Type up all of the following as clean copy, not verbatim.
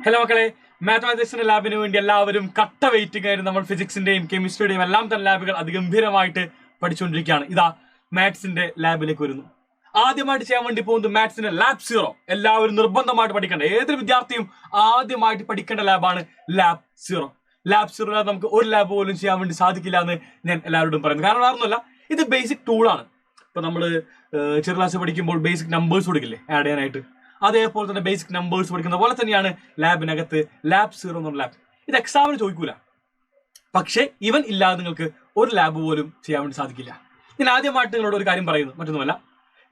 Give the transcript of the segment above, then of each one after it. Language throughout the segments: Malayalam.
ഹലോ മക്കളെ, മാത്തമാറ്റിക്സിന്റെ ലാബിന് വേണ്ടി എല്ലാവരും കട്ട വെയിറ്റിംഗ് ആയിരുന്നു. നമ്മൾ ഫിസിക്സിന്റെയും കെമിസ്ട്രിയുടെയും എല്ലാം തന്നെ ലാബുകൾ അതിഗംഭീരമായിട്ട് പഠിച്ചുകൊണ്ടിരിക്കുകയാണ്. ഇതാ മാത്സിന്റെ ലാബിലേക്ക് വരുന്നു. ആദ്യമായിട്ട് ചെയ്യാൻ വേണ്ടി പോകുന്നത് മാത്സിന്റെ ലാബ് 0. എല്ലാവരും നിർബന്ധമായിട്ട് പഠിക്കേണ്ട, ഏതൊരു വിദ്യാർത്ഥിയും ആദ്യമായിട്ട് പഠിക്കേണ്ട ലാബാണ് ലാബ് 0. ലാബ് 0 നമുക്ക് ഒരു ലാബ് പോലും ചെയ്യാൻ വേണ്ടി സാധിക്കില്ല എന്ന് ഞാൻ എല്ലാവരോടും പറയുന്നു. കാരണം വേറൊന്നുമല്ല, ഇത് ബേസിക് ടൂളാണ്. ഇപ്പൊ നമ്മള് ചെറു ക്ലാസ് പഠിക്കുമ്പോൾ ബേസിക് നമ്പേഴ്സ് കൊടുക്കില്ലേ ആഡ് ചെയ്യാനായിട്ട്, അതേപോലെ തന്നെ ബേസിക് നമ്പേഴ്സ് പഠിക്കുന്ന പോലെ തന്നെയാണ് ലാബിനകത്ത് ലാബ് 0 എന്നുള്ള ലാബ്. ഇത് എക്സാമിന് ചോദിക്കൂല, പക്ഷെ ഇവൻ ഇല്ലാതെ നിങ്ങൾക്ക് ഒരു ലാബ് പോലും ചെയ്യാൻ വേണ്ടി സാധിക്കില്ല. ഞാൻ ആദ്യമായിട്ട് നിങ്ങളോട് ഒരു കാര്യം പറയുന്നു, മറ്റൊന്നുമല്ല,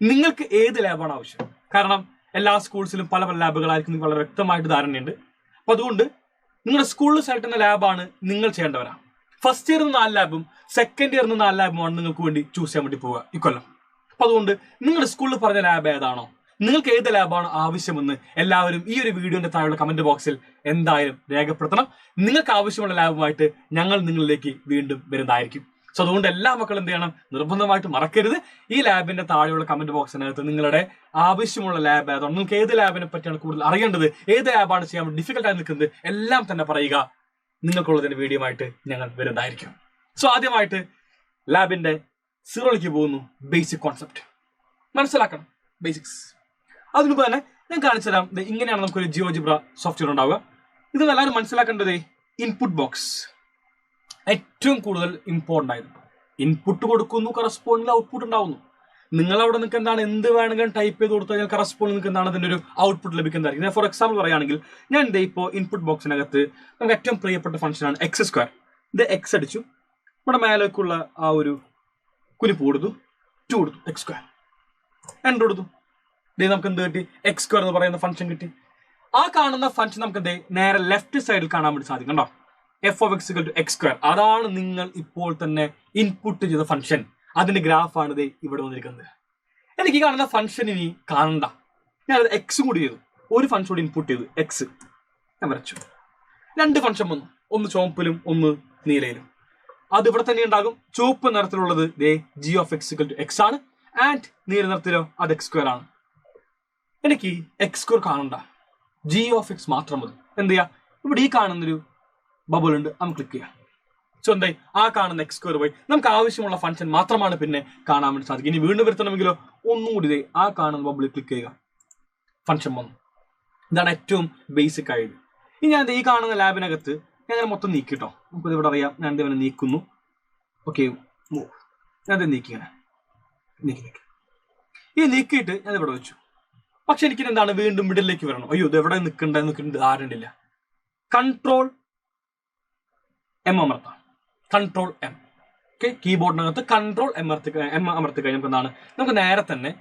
നിങ്ങൾക്ക് ഏത് ലാബാണ് ആവശ്യം. കാരണം എല്ലാ സ്കൂൾസിലും പല പല ലാബുകളായിരിക്കും, നിങ്ങൾക്ക് വളരെ വ്യക്തമായിട്ട് ധാരണയുണ്ട്. അപ്പൊ അതുകൊണ്ട് നിങ്ങളുടെ സ്കൂളിൽ സെലക്ട് ചെയ്യുന്ന ലാബാണ് നിങ്ങൾ ചെയ്യേണ്ടവരാണ്. ഫസ്റ്റ് ഇയറിൽ 4 ലാബും സെക്കൻഡ് ഇയറിൽ 4 ലാബുമാണ് നിങ്ങൾക്ക് വേണ്ടി ചൂസ് ചെയ്യാൻ വേണ്ടി പോവുക ഇക്കൊല്ലം. അപ്പൊ അതുകൊണ്ട് നിങ്ങളുടെ സ്കൂളിൽ പറഞ്ഞ ലാബ് ഏതാണോ, നിങ്ങൾക്ക് ഏത് ലാബാണ് ആവശ്യമെന്ന് എല്ലാവരും ഈ ഒരു വീഡിയോന്റെ താഴെയുള്ള കമന്റ് ബോക്സിൽ എന്തായാലും രേഖപ്പെടുത്തണം. നിങ്ങൾക്ക് ആവശ്യമുള്ള ലാബുമായിട്ട് ഞങ്ങൾ നിങ്ങളിലേക്ക് വീണ്ടും വരുന്നതായിരിക്കും. സോ അതുകൊണ്ട് എല്ലാ മക്കളും എന്ത് ചെയ്യണം, നിർബന്ധമായിട്ട് മറക്കരുത്, ഈ ലാബിന്റെ താഴെയുള്ള കമന്റ് ബോക്സിനകത്ത് നിങ്ങളുടെ ആവശ്യമുള്ള ലാബ് ഏതാണ്, നിങ്ങൾക്ക് ഏത് ലാബിനെ പറ്റിയാണ് കൂടുതൽ അറിയേണ്ടത്, ഏത് ലാബാണ് ചെയ്യാൻ ഡിഫിക്കൽട്ട് ആയി നിൽക്കുന്നത്, എല്ലാം തന്നെ പറയുക. നിങ്ങൾക്കുള്ളതിന്റെ വീഡിയോ ആയിട്ട് ഞങ്ങൾ വരുന്നതായിരിക്കും. സോ ആദ്യമായിട്ട് ലാബിന്റെ 0ലേക്ക് പോകുന്നു. ബേസിക് കോൺസെപ്റ്റ് മനസ്സിലാക്കണം, ബേസിക്സ്. അതിനു തന്നെ ഞാൻ കാണിച്ചു തരാം. ഇങ്ങനെയാണ് നമുക്കൊരു ജിയോജിബ്ര സോഫ്റ്റ്വെയർ ഉണ്ടാവുക. ഇത് എല്ലാവരും മനസ്സിലാക്കേണ്ടത് ഇൻപുട്ട് ബോക്സ് ഏറ്റവും കൂടുതൽ ഇമ്പോർട്ടൻ്റ് ആയിരുന്നു. ഇൻപുട്ട് കൊടുക്കുന്നു, കറസ്പോണ്ടിങ് ഔട്ട്പുട്ട് ഉണ്ടാവുന്നു. നിങ്ങൾ അവിടെ നിങ്ങൾക്ക് എന്താണ് എന്ത് വേണമെങ്കിലും ടൈപ്പ് ചെയ്ത് കൊടുത്തു കഴിഞ്ഞാൽ കറസ്പോണ്ടിങ് നിങ്ങൾക്ക് എന്താണ് അതിന്റെ ഒരു ഔട്ട്പുട്ട് ലഭിക്കുന്നതായിരിക്കും. ഞാൻ ഫോർ എക്സാമ്പിൾ പറയുകയാണെങ്കിൽ, ഞാൻ എന്താ ഇപ്പോൾ ഇൻപുട്ട് ബോക്സിനകത്ത് നമുക്ക് ഏറ്റവും പ്രിയപ്പെട്ട ഫംഗ്ഷനാണ് x². ഇത് x അടിച്ചു, ഇവിടെ മേലേക്കുള്ള ആ ഒരു കുനിപ്പ് കൊടുത്തു, 2 കൊടുത്തു, x², എൻ്റർ കൊടുത്തു. നമുക്ക് എന്ത് കിട്ടി, x² എന്ന് പറയുന്ന ഫംഗ്ഷൻ കിട്ടി. ആ കാണുന്ന ഫംഗ്ഷൻ നമുക്ക് എന്ത് നേരെ ലെഫ്റ്റ് സൈഡിൽ കാണാൻ വേണ്ടി സാധിക്കും. കണ്ടോ, f(x²) അതാണ് നിങ്ങൾ ഇപ്പോൾ തന്നെ ഇൻപുട്ട് ചെയ്ത ഫംഗ്ഷൻ. അതിന്റെ ഗ്രാഫാണ് ഇത് ഇവിടെ വന്നിരിക്കുന്നത്. എനിക്ക് ഈ കാണുന്ന ഫംഗ്ഷൻ ഇനി കാണണ്ട, ഞാനത് എക്സും കൂടി ചെയ്തു, ഒരു ഫംഗ്ഷൻ കൂടി ഇൻപുട്ട് ചെയ്തു, എക്സ് ഞാൻ വരച്ചു. 2 ഫംഗ്ഷൻ വന്നു, ഒന്ന് ചുവപ്പിലും ഒന്ന് നീലയിലും. അത് ഇവിടെ തന്നെ ഉണ്ടാകും. ചുവപ്പ് നിറത്തിലുള്ളത് g(x) ആണ്, ആൻഡ് നീല നിറത്തിലോ അത് x² ആണ്. എനിക്ക് x² കാണണ്ട, g(x) മാത്രം മതി. എന്ത് ചെയ്യാ, ഇവിടെ ഈ കാണുന്നൊരു ബബിൾ ഉണ്ട്, നമുക്ക് ക്ലിക്ക് ചെയ്യാം. സോ എന്തായി, ആ കാണുന്ന x² പോയി. നമുക്ക് ആവശ്യമുള്ള ഫംഗ്ഷൻ മാത്രമാണ് പിന്നെ കാണാൻ വേണ്ടി സാധിക്കും. ഇനി വീണ്ടും വരുത്തണമെങ്കിലോ ഒന്നും കൂടി ആ കാണുന്ന ബബിളിൽ ക്ലിക്ക് ചെയ്യുക, ഫംഗ്ഷൻ വന്നു. ഇതാണ് ഏറ്റവും ബേസിക് ആയത്. ഇനി ഞാൻ ഈ കാണുന്ന ലാബിനകത്ത് ഞാൻ മൊത്തം നീക്കിട്ടോ, നമുക്ക് ഇവിടെ അറിയാം. ഞാൻ എന്തെങ്കിലും നീക്കുന്നു, ഓക്കെ, ഞാൻ നീക്കിങ്ങനെ നീക്കി ഈ നീക്കിയിട്ട് ഞാൻ ഇവിടെ വെച്ചു. പക്ഷെ എനിക്ക് എന്താണ് വീണ്ടും മിഡിലേക്ക് വരണം. അയ്യോ, ഇത് എവിടെ നിൽക്കുന്നുണ്ട് ആരുണ്ടില്ല. കൺട്രോൾ M അമർത്താം, കൺട്രോൾ M. ഓക്കെ, കീബോർഡിനകത്ത് കൺട്രോൾ M അമർത്തി കഴിഞ്ഞപ്പോൾ എന്താണ്, നമുക്ക് നേരെ തന്നെ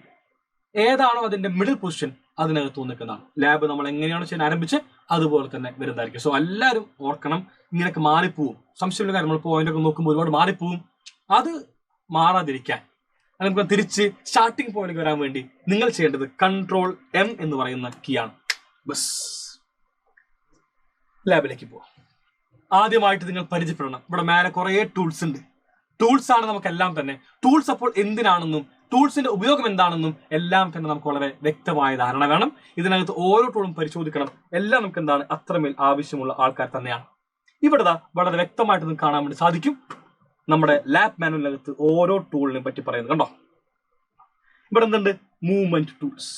ഏതാണോ അതിന്റെ മിഡിൽ പൊസിഷൻ അതിനകത്ത് നിൽക്കുന്നതാണ്. ലാബ് നമ്മൾ എങ്ങനെയാണോ ചെയ്യാൻ ആരംഭിച്ച് അതുപോലെ തന്നെ വരുന്നതായിരിക്കും. സോ എല്ലാവരും ഓർക്കണം, ഇങ്ങനെയൊക്കെ മാറിപ്പോവും. സംശയമുള്ള കാര്യം, നമ്മൾ പോയിന്റ് ഒക്കെ നോക്കുമ്പോൾ ഒരുപാട് മാറിപ്പോവും. അത് മാറാതിരിക്കാൻ, നമുക്ക് തിരിച്ച് സ്റ്റാർട്ടിംഗ് പോയിന്റ് വരാൻ വേണ്ടി നിങ്ങൾ ചെയ്യേണ്ടത് കൺട്രോൾ M എന്ന് പറയുന്ന കീ ആണ്. ബസ് ലാബിലേക്ക് പോവാം. ആദ്യമായിട്ട് നിങ്ങൾ പരിചയപ്പെടണം, ഇവിടെ മേലെ കുറെ ടൂൾസ് ഉണ്ട്. ടൂൾസ് ആണ് നമുക്കെല്ലാം തന്നെ. ടൂൾസ് അപ്പോൾ എന്തിനാണെന്നും ടൂൾസിന്റെ ഉപയോഗം എന്താണെന്നും എല്ലാം തന്നെ നമുക്ക് വളരെ വ്യക്തമായ ധാരണ വേണം. ഇതിനകത്ത് ഓരോ ടൂളും പരിശോധിക്കണം. എല്ലാം നമുക്ക് എന്താണ് അത്രമേൽ ആവശ്യമുള്ള ആൾക്കാർ തന്നെയാണ്. ഇവിടെ വളരെ വ്യക്തമായിട്ട് നിങ്ങൾക്ക് കാണാൻ വേണ്ടി സാധിക്കും. നമ്മുടെ ലാബ് മാനുവലിനകത്ത് ഓരോ ടൂളിനെ പറ്റി പറയുന്നത് കണ്ടോ. ഇവിടെ എന്തുണ്ട്, മൂവ്മെന്റ് ടൂൾസ്,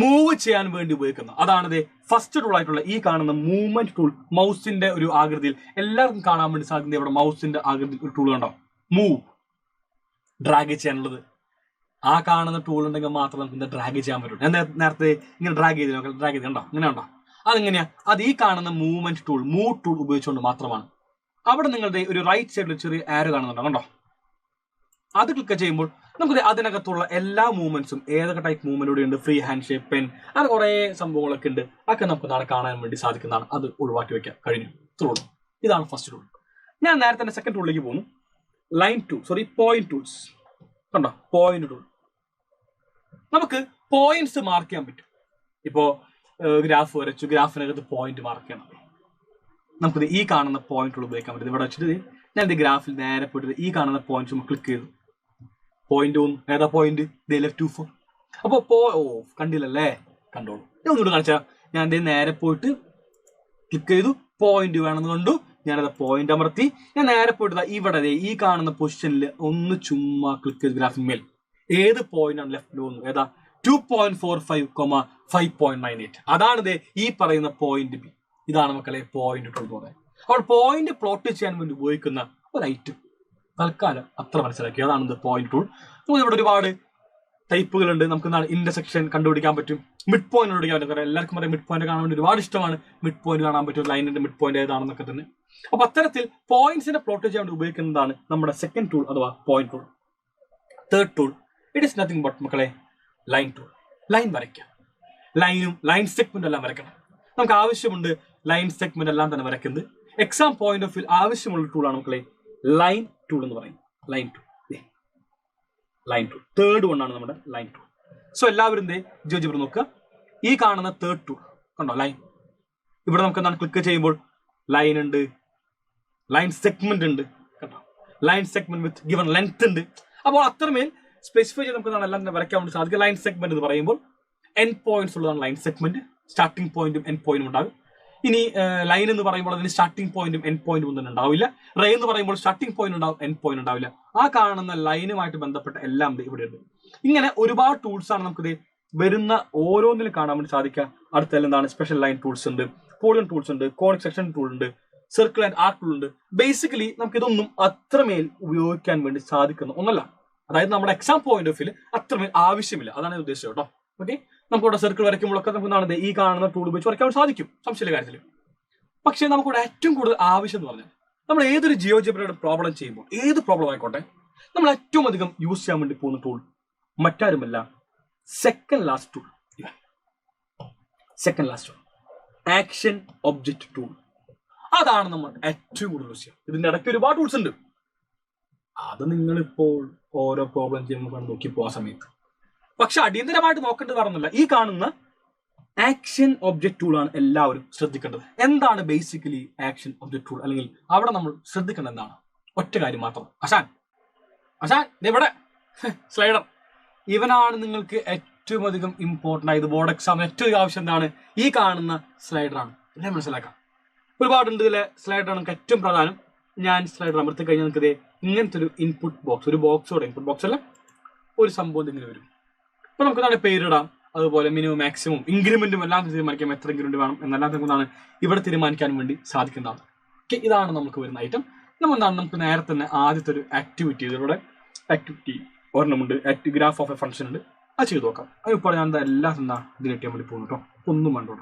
മൂവ് ചെയ്യാൻ വേണ്ടി ഉപയോഗിക്കുന്ന അതാണ് ഫസ്റ്റ് ടൂൾ ആയിട്ടുള്ള ഈ കാണുന്ന മൂവ്മെന്റ് ടൂൾ. മൗസിന്റെ ഒരു ആകൃതിയിൽ എല്ലാവർക്കും കാണാൻ വേണ്ടി സാധിക്കുന്നത്. ഇവിടെ മൗസിന്റെ ആകൃതിയിൽ ഒരു ടൂൾ കണ്ടോ, മൂവ്, ഡ്രാഗ് ചെയ്യാനുള്ളത്. ആ കാണുന്ന ടൂൾ ഉണ്ടെങ്കിൽ മാത്രം നമുക്ക് ഡ്രാഗ് ചെയ്യാൻ പറ്റും. ഞാൻ നേരത്തെ ഇങ്ങനെ ഡ്രാഗ് ചെയ്ത് കണ്ടോ, ഇങ്ങനെ ഉണ്ടോ. അതെങ്ങനെയാ, അത് ഈ കാണുന്ന മൂവ്മെന്റ് ടൂൾ, മൂവ് ടൂൾ ഉപയോഗിച്ചുകൊണ്ട് മാത്രമാണ്. അവിടെ നിങ്ങളുടെ ഒരു റൈറ്റ് സൈഡിൽ ചെറിയ ആരോ കാണുന്നുണ്ടോ, കണ്ടോ. അത് ക്ലിക്ക് ചെയ്യുമ്പോൾ നമുക്ക് അതിനകത്തുള്ള എല്ലാ മൂവ്മെന്റ്സും, ഏതൊക്കെ ടൈപ്പ് മൂവ്മെന്റ് ഉണ്ട്, ഫ്രീ ഹാൻഡ് ഷേപ്പ്, പെൻ, അങ്ങനെ കുറെ സംഭവങ്ങളൊക്കെ ഉണ്ട്. അതൊക്കെ നമുക്ക് നാളെ കാണാൻ വേണ്ടി സാധിക്കുന്നതാണ്. അത് ഒഴിവാക്കി വെക്കാം, കഴിഞ്ഞു. ടൂൾ ഇതാണ് ഫസ്റ്റ് ടൂൾ. ഞാൻ നേരത്തെ തന്നെ സെക്കൻഡ് ടൂളിലേക്ക് പോകുന്നു. പോയിന്റ് ടൂൾസ് കണ്ടോ, പോയിന്റ് ടൂൾ. നമുക്ക് പോയിന്റ്സ് മാർക്ക് ചെയ്യാൻ പറ്റും. ഇപ്പോ ഗ്രാഫ് വരച്ചു, ഗ്രാഫിനകത്ത് പോയിന്റ് മാർക്ക് ചെയ്യണം. നമുക്കിത് ഈ കാണുന്ന പോയിന്റ് ടൂൾ ഉപയോഗിക്കാൻ പറ്റും. ഇവിടെ വെച്ചിട്ട് ഞാൻ ഇത് ഗ്രാഫിൽ നേരെ പോയിട്ട് ഈ കാണുന്ന പോയിന്റ്സ് ക്ലിക്ക് ചെയ്തു. പോയിന്റ് 1 ഏതാ പോയിന്റ്, ലെഫ്റ്റ് 2 4. അപ്പൊ കണ്ടില്ലല്ലേ, കണ്ടോളൂ. ഞാൻ ഒന്നുകൂടെ കാണിച്ചാൽ, ഞാൻ നേരെ പോയിട്ട് ക്ലിക്ക് ചെയ്തു, പോയിന്റ് വേണമെന്ന് കണ്ടു, ഞാനത് പോയിന്റ് അമർത്തി, ഞാൻ നേരെ പോയിട്ട് ഇവിടെ ഈ കാണുന്ന പൊസിഷനിൽ ഒന്ന് ചുമ്മാ ക്ലിക്ക് ചെയ്ത് ഗ്രാഫിക് മേൽ ഏത് പോയിന്റ് ആണ് ലെഫ്റ്റിൽ വന്നു, ഏതാ 2.45, 5.98. അതാണ് ഈ പറയുന്ന പോയിന്റ് ബി. ഇതാണ് മക്കളെ പോയിന്റ് ടൂൾ എന്ന് പറയുന്നത്. അപ്പോൾ പോയിന്റ് പ്ലോട്ട് ചെയ്യാൻ വേണ്ടി ഉപയോഗിക്കുന്ന ഒരു ഐറ്റം തൽക്കാലം അത്ര മനസ്സിലാക്കി. അതാണ് പോയിന്റ് ടൂൾ. നമുക്ക് ഇവിടെ ഒരുപാട് ടൈപ്പുകളുണ്ട്. നമുക്ക് ഇന്റർസെക്ഷൻ കണ്ടുപിടിക്കാൻ പറ്റും, മിഡ് പോയിന്റ് കണ്ടുപിടിക്കാൻ പറ്റും. കാരണം എല്ലാവർക്കും പറയാം മിഡ് പോയിന്റ് കാണാൻ വേണ്ടി ഒരുപാട് ഇഷ്ടമാണ്. മിഡ് പോയിന്റ് കാണാൻ പറ്റും, ലൈനിന്റെ മിഡ് പോയിന്റ് ഏതാണെന്നൊക്കെ തന്നെ. അപ്പൊ അത്തരത്തിൽ പോയിന്റ്സിനെ പ്ലോട്ട് ചെയ്യാൻ വേണ്ടി ഉപയോഗിക്കുന്നതാണ് നമ്മുടെ സെക്കൻഡ് ടൂൾ അഥവാ point tool. Third tool it is nothing but മക്കളെ ലൈൻ ടൂൾ. ലൈൻ വരയ്ക്കാം, ലൈനും ലൈൻ സെഗ്മെന്റ് എല്ലാം വരയ്ക്കണം. നമുക്ക് ആവശ്യമുണ്ട് ലൈൻ സെഗ്മെന്റ് എല്ലാം തന്നെ വരയ്ക്കുന്നത്. എക്സാം പോയിന്റ് ഓഫ് വ്യൂ ആവശ്യമുള്ള ടൂളാണ് മക്കളെ ലൈൻ ടൂൾ എന്ന് പറയുന്നത്. Line tool, line tool third one ആണ് നമ്മുടെ ലൈൻ ടൂൾ. സോ എല്ലാവരും ജിയോജിബ്ര നോക്കുക. ഈ കാണുന്ന തേർഡ് ടൂൾ കണ്ടോ, ലൈൻ. ഇവിടെ നമുക്ക് എന്താണ് ക്ലിക്ക് ചെയ്യുമ്പോൾ ലൈൻ ഉണ്ട്, ലൈൻ സെഗ്മെന്റ് ഉണ്ട് കേട്ടോ, ലൈൻ സെഗ്മെന്റ് വിത്ത് ഗിവൺ ലെങ്ത് ഉണ്ട്. അപ്പോൾ അത്രമേൽ സ്പെസിഫൈ ചെയ്ത് നമുക്ക് എല്ലാം തന്നെ വരയ്ക്കാൻ വേണ്ടി സാധിക്കും. ലൈൻ സെഗ്മെന്റ് എന്ന് പറയുമ്പോൾ എൻഡ് പോയിന്റ്സ് ഉള്ളതാണ് ലൈൻ സെഗ്മെന്റ്. സ്റ്റാർട്ടിംഗ് പോയിന്റും എൻഡ് പോയിന്റും ഉണ്ടാകും. ഇനി ലൈൻ എന്ന് പറയുമ്പോൾ അതിന് സ്റ്റാർട്ടിംഗ് പോയിന്റും എൻഡ് പോയിന്റും ഒന്നും ഉണ്ടാവില്ല. റേ എന്ന് പറയുമ്പോൾ സ്റ്റാർട്ടിംഗ് പോയിന്റ് ഉണ്ടാവും, എൻഡ് പോയിന്റ് ഉണ്ടാവില്ല. ആ കാണുന്ന ലൈനുമായിട്ട് ബന്ധപ്പെട്ട എല്ലാം ഇവിടെ ഉണ്ട്. ഇങ്ങനെ ഒരുപാട് ടൂൾസ് ആണ് നമുക്ക് വരുന്ന ഓരോന്നിലും കാണാൻ വേണ്ടി സാധിക്കുക. അടുത്ത എന്താണ് സ്പെഷ്യൽ ലൈൻ ടൂൾസ് ഉണ്ട്, പോളിഗൺ ടൂൾസ് ഉണ്ട്, കോണിക് സെക്ഷൻ ടൂൾ ഉണ്ട്, സർക്കിൾ ആൻഡ് ആർക്ക് ടൂൾ ഉണ്ട്. ബേസിക്കലി നമുക്ക് ഇതൊന്നും അത്രമേൽ ഉപയോഗിക്കാൻ വേണ്ടി സാധിക്കുന്ന ഒന്നല്ല. അതായത് നമ്മുടെ എക്സാം പോയിന്റ് ഓഫ് വ്യൂ അത്രമേൽ ആവശ്യമില്ല. അതാണ് ഞാൻ ഉദ്ദേശിച്ചത് കേട്ടോ. ഓക്കെ, നമുക്കിവിടെ സർക്കിൾ വരയ്ക്കുമ്പോഴൊക്കെ നമുക്ക് ഈ കാണുന്ന ടൂൾ ഉപയോഗിച്ച് വരയ്ക്കാൻ സാധിക്കും, സംശയമില്ല കാര്യത്തിൽ. പക്ഷേ നമുക്കിവിടെ ഏറ്റവും കൂടുതൽ ആവശ്യം എന്ന് പറഞ്ഞാൽ നമ്മൾ ഏതൊരു ജിയോജിബ്രയുടെ പ്രോബ്ലം ചെയ്യുമ്പോൾ, ഏത് പ്രോബ്ലം ആയിക്കോട്ടെ, നമ്മൾ ഏറ്റവും അധികം യൂസ് ചെയ്യാൻ വേണ്ടി പോകുന്ന ടൂൾ മറ്റാരുമല്ല, second last tool. Second last tool action object tool. അതാണ് നമ്മൾ ഏറ്റവും കൂടുതൽ യൂസ് ചെയ്യുക. ഇതിന്റെ ഇടയ്ക്ക് ഒരുപാട് ടൂൾസ് ഉണ്ട്. അത് നിങ്ങളിപ്പോൾ ഓരോ പ്രോബ്ലം ചെയ്യുമ്പോൾ നോക്കി പോകാൻ സമയത്ത്. പക്ഷെ അടിയന്തരമായിട്ട് നോക്കേണ്ടത് പറഞ്ഞില്ല, ഈ കാണുന്ന ആക്ഷൻ ഒബ്ജക്റ്റ് ടൂൾ ആണ് എല്ലാവരും ശ്രദ്ധിക്കേണ്ടത്. എന്താണ് ബേസിക്കലി ആക്ഷൻ ഒബ്ജക്റ്റ് ടൂൾ, അല്ലെങ്കിൽ അവിടെ നമ്മൾ ശ്രദ്ധിക്കേണ്ടത് എന്താണ്? ഒറ്റ കാര്യം മാത്രം. അശാൻ ഇവിടെ സ്ലൈഡർ, ഇവനാണ് നിങ്ങൾക്ക് ഏറ്റവും അധികം ഇമ്പോർട്ടന്റ് ആയത്. ബോർഡ് എക്സാമിന് ഏറ്റവും ആവശ്യം എന്താണ്? ഈ കാണുന്ന സ്ലൈഡറാണ്. എന്നെ മനസ്സിലാക്കാം. ഒരുപാടുണ്ട് ഇതിലെ. സ്ലൈഡറാണ് നമുക്ക് ഏറ്റവും പ്രധാനം. ഞാൻ സ്ലൈഡർ അമർത്തി കഴിഞ്ഞാൽ നിങ്ങൾക്ക് ഇങ്ങനത്തെ ഒരു ഇൻപുട്ട് ബോക്സ്, ഒരു ബോക്സോടെ ഇൻപുട്ട് ബോക്സ് അല്ല, ഒരു സംഭവം ഇങ്ങനെ വരും. അപ്പൊ നമുക്ക് എന്താണ് പേരിടാം, അതുപോലെ മിനിമം മാക്സിമം ഇൻക്രിമെന്റും എല്ലാം തീരുമാനിക്കാം, എത്ര ഇൻക്രിമെന്റ് വേണം എന്നെല്ലാം നമുക്കെന്താണ് ഇവിടെ തീരുമാനിക്കാൻ വേണ്ടി സാധിക്കുന്നതാണ്. ഓക്കെ, ഇതാണ് നമുക്ക് വരുന്ന ഐറ്റം. നമുക്ക് നേരെ തന്നെ ആദ്യത്തെ ഒരു ആക്ടിവിറ്റി, ഇതിലൂടെ ആക്ടിവിറ്റി ഒരെണ്ണമുണ്ട്, ഗ്രാഫ് ഓഫ് എ ഫംഗ്ഷൻ ഉണ്ട്, അത് ചെയ്ത് നോക്കാം. അതിപ്പോൾ ഞാൻ എല്ലാം എന്താ ഡിലീറ്റ് ചെയ്യാൻ വേണ്ടി പോകുന്നു കേട്ടോ. ഒന്നും വേണ്ടോ,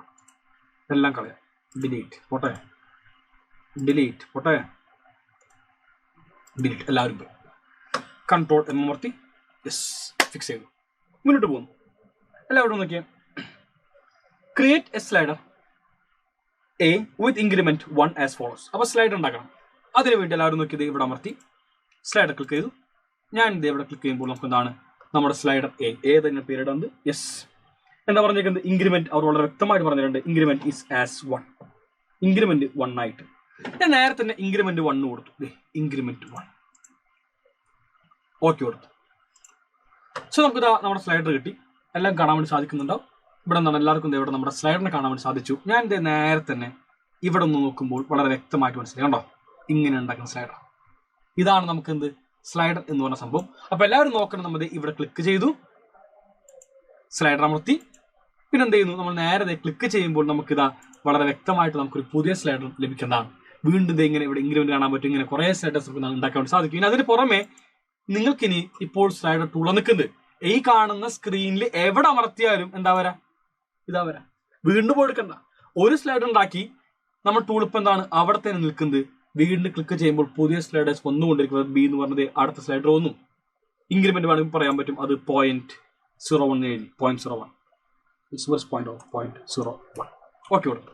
എല്ലാം കളയാം. ഡിലീറ്റ് പോട്ടെ, ഡിലീറ്റ് പോട്ടെ, ഡിലീറ്റ് എല്ലാവരും പോയി. കൺട്രോൾ എം അമർത്തി യെസ് ഫിക്സ് ചെയ്തു, മുന്നോട്ട് പോകുന്നു. എല്ലാവരും നോക്കിയേ, create A slider A with increment 1 as follows. അപ്പൊ സ്ലൈഡർ ഉണ്ടാക്കണം. അതിനു വേണ്ടി എല്ലാവരും നോക്കിയത് ഇവിടെ അമർത്തി സ്ലൈഡർ ക്ലിക്ക് ചെയ്തു. ഞാൻ ഇത് ഇവിടെ ക്ലിക്ക് ചെയ്യുമ്പോൾ നമുക്ക് എന്താണ് നമ്മുടെ സ്ലൈഡർ എ തന്നെ പേരിടുന്നത്. യെസ്, എന്താ പറഞ്ഞിരിക്കുന്നത്? ഇൻക്രിമെന്റ് അവർ വളരെ വ്യക്തമായിട്ട് പറഞ്ഞിട്ടുണ്ട്. ഇൻക്രിമെന്റ് ഇസ് ആസ് 1, ഇൻക്രിമെന്റ് 1 ആയിട്ട്. ഞാൻ നേരെ തന്നെ ഇൻക്രിമെന്റ് 1 കൊടുത്തു. ഇൻക്രിമെന്റ് 1 ഓക്കെ കൊടുത്തു. സോ നമുക്ക് നമ്മുടെ സ്ലൈഡർ കിട്ടി. എല്ലാം കാണാൻ വേണ്ടി സാധിക്കുന്നുണ്ടാവും. ഇവിടെ എന്താണ് എല്ലാവർക്കും ഇവിടെ നമ്മുടെ സ്ലൈഡറിനെ കാണാൻ വേണ്ടി സാധിച്ചു. ഞാൻ നേരെ തന്നെ ഇവിടെ ഒന്ന് നോക്കുമ്പോൾ വളരെ വ്യക്തമായിട്ട് മനസ്സിലായി. കണ്ടോ, ഇങ്ങനെ ഉണ്ടാക്കുന്ന സ്ലൈഡർ. ഇതാണ് നമുക്ക് എന്ത് സ്ലൈഡർ എന്ന് പറഞ്ഞ സംഭവം. അപ്പൊ എല്ലാവരും നോക്കണം. നമ്മൾ ഇവിടെ ക്ലിക്ക് ചെയ്തു, സ്ലൈഡർ അമർത്തി, പിന്നെ എന്ത് ചെയ്യുന്നു, നമ്മൾ നേരെ ക്ലിക്ക് ചെയ്യുമ്പോൾ നമുക്കിതാ വളരെ വ്യക്തമായിട്ട് നമുക്കൊരു പുതിയ സ്ലൈഡർ ലഭിക്കുന്നതാണ്. വീണ്ടും ഇങ്ങനെ ഇവിടെ ഇൻക്രിമെന്റ് കാണാൻ പറ്റും. ഇങ്ങനെ കുറെ സ്ലൈഡേഴ്സ് ഉണ്ടാക്കാൻ വേണ്ടി സാധിക്കും. ഇനി അതിന് പുറമെ നിങ്ങൾക്കിനി ഇപ്പോൾ സ്ലൈഡർ ടൂൾ നിൽക്കുന്നത് ഈ കാണുന്ന സ്ക്രീനിൽ എവിടെ അമർത്തിയാലും എന്താ വരാ, ഇതാ വരാ. വീണ്ടും പോയെടുക്കണ്ട. ഒരു സ്ലൈഡർ ഉണ്ടാക്കി നമ്മൾ ടൂൾ ഇപ്പം എന്താണ് അവിടെ തന്നെ നിൽക്കുന്നത്. വീണ്ടും ക്ലിക്ക് ചെയ്യുമ്പോൾ പുതിയ സ്ലൈഡേഴ്സ് വന്നുകൊണ്ടിരിക്കുന്നത്. ബി എന്ന് പറഞ്ഞത് അടുത്ത സ്ലൈഡർ ഒന്നും ഇൻക്രിമെന്റ് വേണമെങ്കിൽ പറയാൻ പറ്റും. അത് 0.01 എഴുതി 0.01 0.01 ഓക്കെ കൊടുത്തു.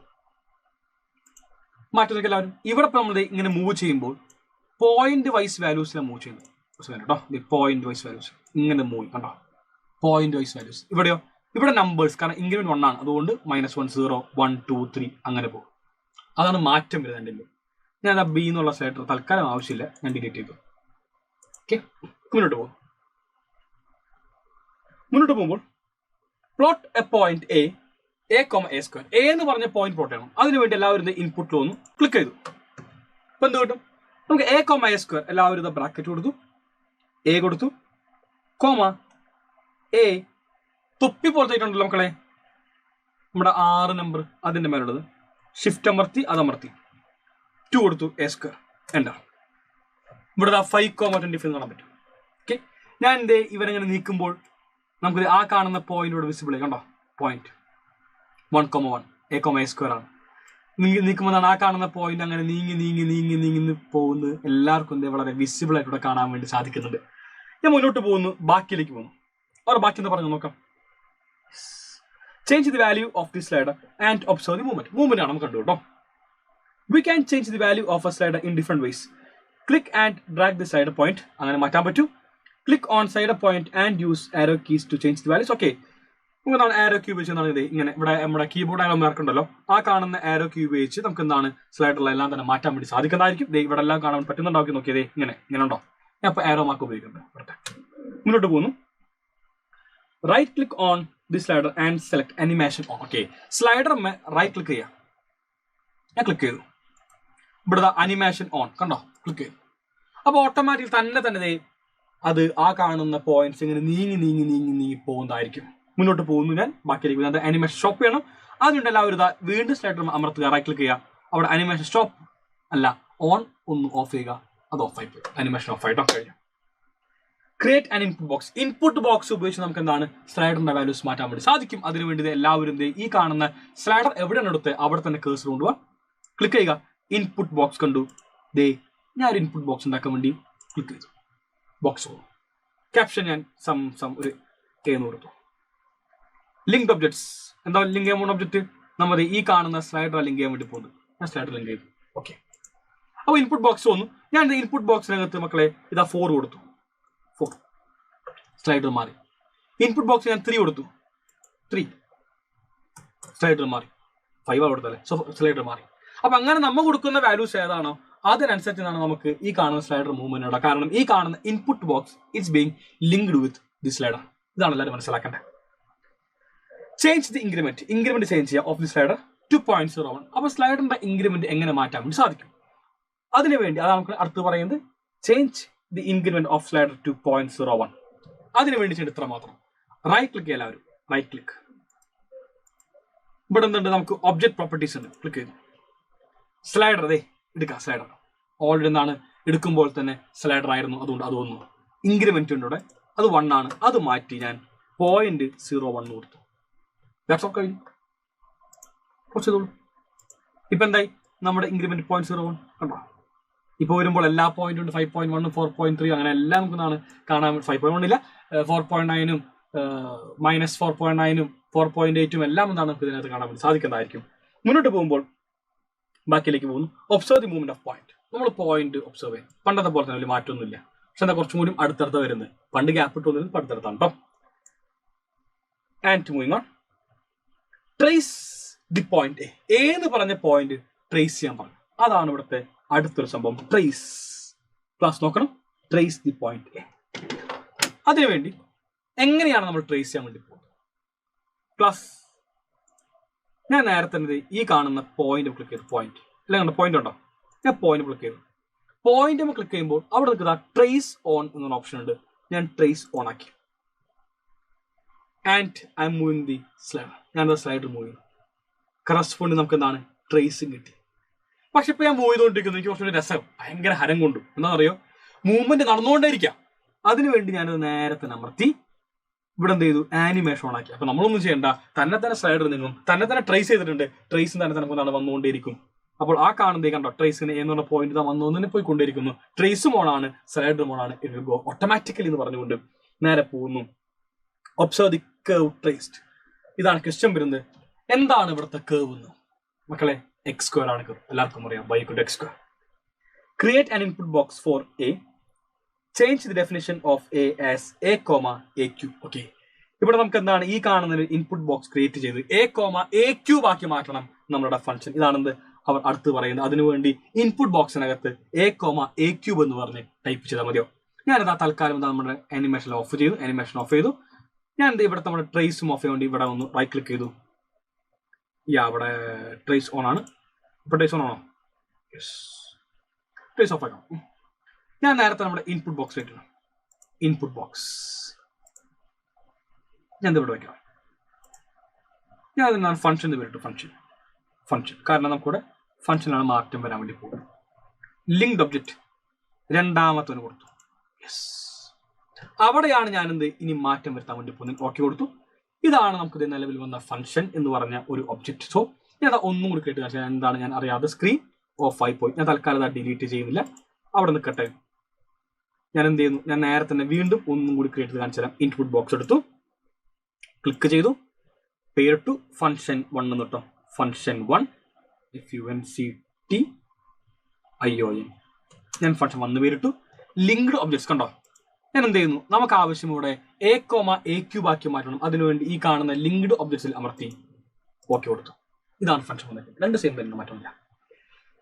മാറ്റി എല്ലാവരും ഇവിടെ ഇപ്പം നമ്മൾ ഇങ്ങനെ മൂവ് ചെയ്യുമ്പോൾ പോയിന്റ് വൈസ് വാല്യൂസിലാണ് മൂവ് ചെയ്യുന്നത് കേട്ടോ. പോയിന്റ് വൈസ് വാല്യൂസ് ഇങ്ങനെ മൂവ് കണ്ടോ, പോയിന്റ് വൈസ് വാല്യൂസ്. ഇവിടെയോ ഇവിടെ നമ്പേഴ്സ്, കാരണം ഇൻക്രിമെന്റ് 1 ആണ്, അതുകൊണ്ട് -1 0 1 2 3 അങ്ങനെ പോകും. അതാണ് മാറ്റം വരുന്നത്. ഞാൻ ആ ബി എന്നുള്ള സ്ലൈഡർ തൽക്കാലം ആവശ്യമില്ല, ഞാൻ ഡിലീറ്റ് ചെയ്തു. ഓക്കെ, മുന്നോട്ട് പോകുമ്പോൾ plot A point A A comma A square. A എന്ന് പറഞ്ഞ പോയിന്റ് പ്ലോട്ട് ചെയ്യണം. അതിനുവേണ്ടി എല്ലാവരും ഇൻപുട്ടിൽ ഒന്ന് ക്ലിക്ക് ചെയ്തു. ഇപ്പൊ എന്ത് കിട്ടും? നമുക്ക് എ കോമ എ സ്ക്വയർ എല്ലാവരും ബ്രാക്കറ്റ് കൊടുത്തു, എ കൊടുത്തു, കോമ എ തൊപ്പി പോലത്തെ ഉണ്ടല്ലോ മക്കളെ, നമ്മുടെ 6 നമ്പർ അതിന്റെ മേലുള്ളത്, ഷിഫ്റ്റ് അമർത്തി അതമർത്തി 2 കൊടുത്തു, എ സ്ക്വയർ എൻ്റർ. ഇവിടെ 5,25 കാണാൻ പറ്റും. ഓക്കെ, ഞാൻ ഇവരെങ്ങനെ നീക്കുമ്പോൾ നമുക്ക് ആ കാണുന്ന പോയിന്റ് ഇവിടെ വിസിബിൾ ആയി കണ്ടോ, point 1,1 A comma A square ആണ്. നീക്കുമ്പോൾ ആ കാണുന്ന പോയിന്റ് അങ്ങനെ നീങ്ങി നീങ്ങി നീങ്ങി നീങ്ങി പോകുന്നത് എല്ലാവർക്കും വളരെ വിസിബിൾ ആയിട്ട് ഇവിടെ കാണാൻ വേണ്ടി സാധിക്കുന്നുണ്ട്. ഞാൻ മുന്നോട്ട് പോകുന്നു, ബാക്കിയിലേക്ക് പോകുന്നു. അവർ ബാക്കി എന്താ പറഞ്ഞു നോക്കാം. Change the value of the slider and observe the movement. Movement ആണ് നമുക്ക് കണ്ടു കേട്ടോ. We can change the value of a slider in different ways. Click and drag the slider point. അങ്ങനെ മാറ്റാൻ പറ്റും. Click on slider point and use arrow keys to change the values. Okay. നമുക്ക് ആരോ ക്യൂ ഉപയോഗിച്ച് ഇങ്ങനെ ഇവിടെ നമ്മുടെ കീബോർഡ് ആയാലും മാർക്കുണ്ടല്ലോ, ആ കാണുന്ന ആരോ ക്യൂ ഉപയോഗിച്ച് നമുക്ക് എന്താണ് സ്ലൈഡറിലെല്ലാം തന്നെ മാറ്റാൻ വേണ്ടി സാധിക്കുന്നതായിരിക്കും. ഇവിടെ എല്ലാം കാണാൻ പറ്റുന്നുണ്ടാക്കി നോക്കിയതേ ഇങ്ങനെ ഉണ്ടോ. ഞാൻ അപ്പോൾ ആരോ മാർക്ക് ഉപയോഗിക്കുന്നുണ്ട്. മുന്നോട്ട് പോകുന്നു. Right click on the slider and select animation on. Okay, slider right click ചെയ്യാം. ഞാൻ ക്ലിക്ക് ചെയ്തു. ഇവിടെ അനിമേഷൻ ഓൺ കണ്ടോ, ക്ലിക്ക് ചെയ്തു. അപ്പോൾ ഓട്ടോമാറ്റിക് തന്നെ അത് ആ കാണുന്ന പോയിന്റ്സ് ഇങ്ങനെ നീങ്ങി നീങ്ങി നീങ്ങി നീങ്ങി പോകുന്നതായിരിക്കും. മുന്നോട്ട് പോകുന്നു. ഞാൻ ബാക്കിയിലേക്ക് അത് അനിമേഷൻ സ്റ്റോപ്പ് ചെയ്യണം. അതുകൊണ്ട് എല്ലാവരും വീണ്ടും സ്ലൈഡർ അമർത്തുക, റൈറ്റ് ക്ലിക്ക് ചെയ്യുക. അവിടെ അനിമേഷൻ സ്റ്റോപ്പ് അല്ല ഓൺ ഒന്ന് ഓഫ് ചെയ്യുക. അത് ഓഫ് ആയി പോയി, അനിമേഷൻ ഓഫ് ആയിട്ട് കഴിഞ്ഞു. Create an input box. Input box ഉപയോഗിച്ച് നമുക്ക് എന്താണ് സ്ലൈഡറിന്റെ വാല്യൂസ് മാറ്റാൻ വേണ്ടി സാധിക്കും. അതിനുവേണ്ടി എല്ലാവരും ഈ കാണുന്ന സ്ലൈഡർ എവിടെയാണ് എടുത്ത് അവിടെ തന്നെ കേഴ്സർ കൊണ്ടുപോകാം. ക്ലിക്ക് ചെയ്യുക. ഇൻപുട്ട് ബോക്സ് കണ്ടു. ഞാൻ ഒരു ഇൻപുട്ട് ബോക്സ് ഉണ്ടാക്കാൻ വേണ്ടി ക്ലിക്ക് ചെയ്തു. ബോക്സ് പോകും. ക്യാപ്ഷൻ ഞാൻ ഒരു എന്ന് കൊടുത്തു. Link objects. എന്താ ലിങ്ക് ചെയ്യാൻ പോകുന്ന ഒബ്ജക്ട്? നമ്മൾ ഈ കാണുന്ന സ്ലൈഡർ ലിങ്ക് ചെയ്യാൻ വേണ്ടി പോകുന്നത്. ഞാൻ സ്ലൈഡർ ലിങ്ക് ചെയ്തു. ഓക്കെ, അപ്പോൾ ഇൻപുട്ട് ബോക്സ് വന്നു. ഞാൻ ഇൻപുട്ട് ബോക്സിനകത്ത് മക്കളെ 4 കൊടുത്തു. 4 സ്ലൈഡർ മാറി. ഇൻപുട്ട് ബോക്സ് ഞാൻ 3 കൊടുത്തു. 3 സ്ലൈഡർ മാറി. 5 കൊടുത്തല്ലേ, സോ സ്ലൈഡർ മാറി. അപ്പൊ അങ്ങനെ നമ്മൾ കൊടുക്കുന്ന വാല്യൂസ് ഏതാണോ അതിനനുസരിച്ചാണ് നമുക്ക് ഈ കാണുന്ന സ്ലൈഡർ മൂവ്മെന്റ് ഉണ്ടാകുക. കാരണം ഈ കാണുന്ന input box it's being linked with the slider. ഇതാണ് എല്ലാവരും മനസ്സിലാക്കേണ്ടത്. ചേഞ്ച് ദി ഇൻക്രിമെന്റ് ചേഞ്ച് ചെയ്യുക ഓഫ് ദി സ്ലൈഡർ 2.01. അപ്പൊ സ്ലൈഡറിന്റെ ഇൻക്രിമെന്റ് എങ്ങനെ മാറ്റാൻ വേണ്ടി സാധിക്കും? അതിനുവേണ്ടി അതാണ് നമുക്ക് അടുത്ത് പറയുന്നത്. Change the increment of slider 2.01. അതിനുവേണ്ടി ചെയ്യേണ്ട ഇത്ര മാത്രം. റൈറ്റ് ക്ലിക്ക് എല്ലാവരും, റൈറ്റ് ക്ലിക്ക്. ഇവിടെ എന്തുണ്ട്? നമുക്ക് ഒബ്ജക്ട് പ്രോപ്പർട്ടീസ് ഉണ്ട്. ക്ലിക്ക് ചെയ്തു. സ്ലൈഡർ എടുക്കാം. സ്ലൈഡർ ഓൾറെഡി എന്താണ് എടുക്കുമ്പോൾ തന്നെ സ്ലൈഡർ ആയിരുന്നു, അതുകൊണ്ട് അതൊന്നു. ഇൻക്രിമെന്റ് ഉണ്ട് ഇവിടെ, അത് 1 ആണ്. അത് മാറ്റി ഞാൻ 0.01 കൊടുത്തു. കഴിഞ്ഞു. കുറച്ചതോളൂ. ഇപ്പൊ എന്തായി? നമ്മുടെ ഇൻക്രിമെന്റ് 0.01 കണ്ടോ. ഇപ്പൊ വരുമ്പോൾ എല്ലാ പോയിന്റും ഉണ്ട്. 5.1 4.3 അങ്ങനെ എല്ലാം നമുക്ക് കാണാൻ. 5.1 ഇല്ല, 4.9 -4.9 4.8 എല്ലാം എന്താണ് നമുക്ക് ഇതിനകത്ത് കാണാൻ വേണ്ടി സാധിക്കുന്നതായിരിക്കും. മുന്നോട്ട് പോകുമ്പോൾ ബാക്കിയിലേക്ക് പോകുന്നു. Observe the movement of point. നമ്മൾ പോയിന്റ് ഒബ്സർവ് ചെയ്യും. പണ്ടത്തെ പോലെ തന്നെ വലിയ മാറ്റമൊന്നുമില്ല. പക്ഷെ എന്താ കുറച്ചും കൂടി അടുത്തടുത്ത് വരുന്നത്. പണ്ട് ഗ്യാപ്പ് ഇട്ട് വന്നിരുന്നത് അടുത്തടുത്താണ് കേട്ടോ. And moving on. Trace the point. എന്ന് പറഞ്ഞ പോയിന്റ് ട്രേസ് ചെയ്യാൻ പറഞ്ഞു. അതാണ് ഇവിടുത്തെ അടുത്തൊരു സംഭവം. ട്രേസ്. ക്ലാസ് നോക്കണം. Trace the point. അതിനുവേണ്ടി എങ്ങനെയാണ് നമ്മൾ ട്രേസ് ചെയ്യാൻ വേണ്ടി പോകുന്നത്? ക്ലാസ് ഞാൻ നേരത്തെ ഈ കാണുന്ന പോയിന്റ് ക്ലിക്ക് ചെയ്തു. പോയിന്റ് അല്ല, പോയിന്റ് ഉണ്ടോ? ഞാൻ പോയിന്റ് ക്ലിക്ക് ചെയ്തു. പോയിന്റ് ക്ലിക്ക് ചെയ്യുമ്പോൾ അവിടെ നിൽക്കുന്ന ട്രേസ് ഓൺ എന്നൊരു ഓപ്ഷൻ ഉണ്ട്. ഞാൻ ട്രേസ് ഓൺ ആക്കി. And I M moving the slider. ഞാൻ സ്ലൈഡർ മൂവ് ചെയ്തു. കറസ്പോണ്ട് നമുക്ക് എന്താണ് ട്രേസിങ് കിട്ടി. പക്ഷെ ഇപ്പൊ ഞാൻ മൂവ് ചെയ്തുകൊണ്ടിരിക്കുന്നു. എനിക്ക് കുറച്ചുകൂടി രസം, ഭയങ്കര ഹരം കൊണ്ടു. എന്താ പറയുക, മൂവ്മെന്റ് നടന്നുകൊണ്ടേയിരിക്കാം. അതിനുവേണ്ടി ഞാനത് നേരത്തെ അമർത്തി ഇവിടെ എന്ത് ചെയ്തു? ആനിമേഷൻ ഓൺ ആക്കി. അപ്പൊ നമ്മളൊന്നും ചെയ്യണ്ട, തന്നെ സ്ലൈഡർ നിന്നും തന്നെ ട്രേസ് ചെയ്തിട്ടുണ്ട്. ട്രേസ് തന്നെ വന്നുകൊണ്ടേയിരിക്കും. അപ്പോൾ ആ കാണുന്നത് കണ്ടോ, ട്രേസിന് എന്നുള്ള പോയിന്റ് വന്നു പോയിക്കൊണ്ടിരിക്കുന്നു. ട്രേസും ഓണാണ്, സ്ലൈഡറും ഓണാണ്. ഇറ്റ് ഗോ ഓട്ടോമാറ്റിക്കലി എന്ന് പറഞ്ഞുകൊണ്ട് നേരെ പോകുന്നു. Observe the curve traced. ഇതാണ് ക്വസ്റ്റ്യൻ വരുന്നത്. എന്താണ് ഇവിടുത്തെ കർവ് എന്ന് മക്കളെ? എക്സ് സ്ക്വയർ ആണ് കർവ്. എല്ലാവർക്കും അറിയാം, y = x². Create an input box for A. Change the definition of A as a,aq. Okay, ഇവിടെ നമുക്ക് എന്താണ് ഈ കാണുന്ന ഇൻപുട്ട് ബോക്സ് ക്രിയേറ്റ് ചെയ്ത് a,aq ആക്കി മാറ്റണം നമ്മളുടെ ഫംഗ്ഷൻ. ഇതാണെന്ത് അവർ അടുത്ത് പറയുന്നത്. അതിനുവേണ്ടി ഇൻപുട്ട് ബോക്സിനകത്ത് a,aq എന്ന് പറഞ്ഞ് ടൈപ്പ് ചെയ്താൽ മതിയോ? ഞാനിതാ തൽക്കാലം എന്താ നമ്മുടെ ആനിമേഷൻ ഓഫ് ചെയ്തു. ആനിമേഷൻ ഓഫ് ചെയ്തു. ഞാൻ ഇവിടുത്തെ നമ്മുടെ ട്രേസും ഓഫ് ചെയ്യാൻ വേണ്ടി ഇവിടെ ഒന്ന് റൈറ്റ് ക്ലിക്ക് ചെയ്തു. അവിടെ ട്രേസ് ഓൺ ആണ്. ഇപ്പൊ ട്രേസ് ഓൺ ആണോ? യെസ്, ട്രേസ് ഓഫ് ആക്കാം. ഞാൻ നേരത്തെ നമ്മുടെ ഇൻപുട്ട് ബോക്സിലിട്ടുണ്ട്. ഇൻപുട്ട് ബോക്സ് ഞാൻ ഇവിടെ വയ്ക്കാം. ഞാൻ അതിനാണ് ഫംഗ്ഷൻ പേരിട്ടു. ഫംഗ്ഷൻ കാരണം നമുക്കിവിടെ ഫംഗ്ഷനാണ് മാറ്റം വരാൻ വേണ്ടി പോകുന്നത്. ലിങ്ക്ഡ് ഒബ്ജക്റ്റ് രണ്ടാമത്തവന് കൊടുത്തു. യെസ്, അവിടെയാണ് ഞാൻ ഇനി മാറ്റം വരുത്താൻ വേണ്ടി പോകുന്നത്. ഓക്കെ കൊടുത്തു. ഇതാണ് നമുക്ക് നിലവിൽ വന്ന ഫംഗ്ഷൻ എന്ന് പറഞ്ഞ ഒരു ഒബ്ജക്റ്റ്. സോ ഞാൻ ഒന്നും കൂടി കേട്ട് കാണിച്ചാൽ എന്താണ് ഞാൻ അറിയാതെ സ്ക്രീൻ ഓഫ് ആയി പോയി. ഞാൻ തൽക്കാലം അത് ഡിലീറ്റ് ചെയ്യുന്നില്ല, അവിടെ നിൽക്കട്ടെ. ഞാൻ എന്ത് ചെയ്യുന്നു, ഞാൻ നേരെ തന്നെ വീണ്ടും ഒന്നും കൂടി ക്രിയേറ്റ് ചെയ്ത് കാണിച്ചു തരാം. ഇൻപുട്ട് ബോക്സ് എടുത്തു, ക്ലിക്ക് ചെയ്തു, പേരിട്ടു ഫംഗ്ഷൻ 1 എന്ന് കേട്ടോ. Function 1 FUNCTION. ഞാൻ ഫംഗ്ഷൻ 1 പേരിട്ടു. ലിങ്ക്ഡ് ഒബ്ജക്ട്സ് കണ്ടോ. ഞാൻ എന്ത് ചെയ്യുന്നു, നമുക്ക് ആവശ്യം ഇവിടെ A,AQ ആക്കി മാറ്റണം. അതിനുവേണ്ടി ഈ കാണുന്ന ലിങ്ക്ഡ് ഒബ്ജക്ട്സിൽ അമർത്തി ഓക്കെ കൊടുത്തു. ഇതാണ് ഫംഗ്ഷൻ വന്നിട്ട്. രണ്ട് സെയിം തന്നെ, മാറ്റമില്ല.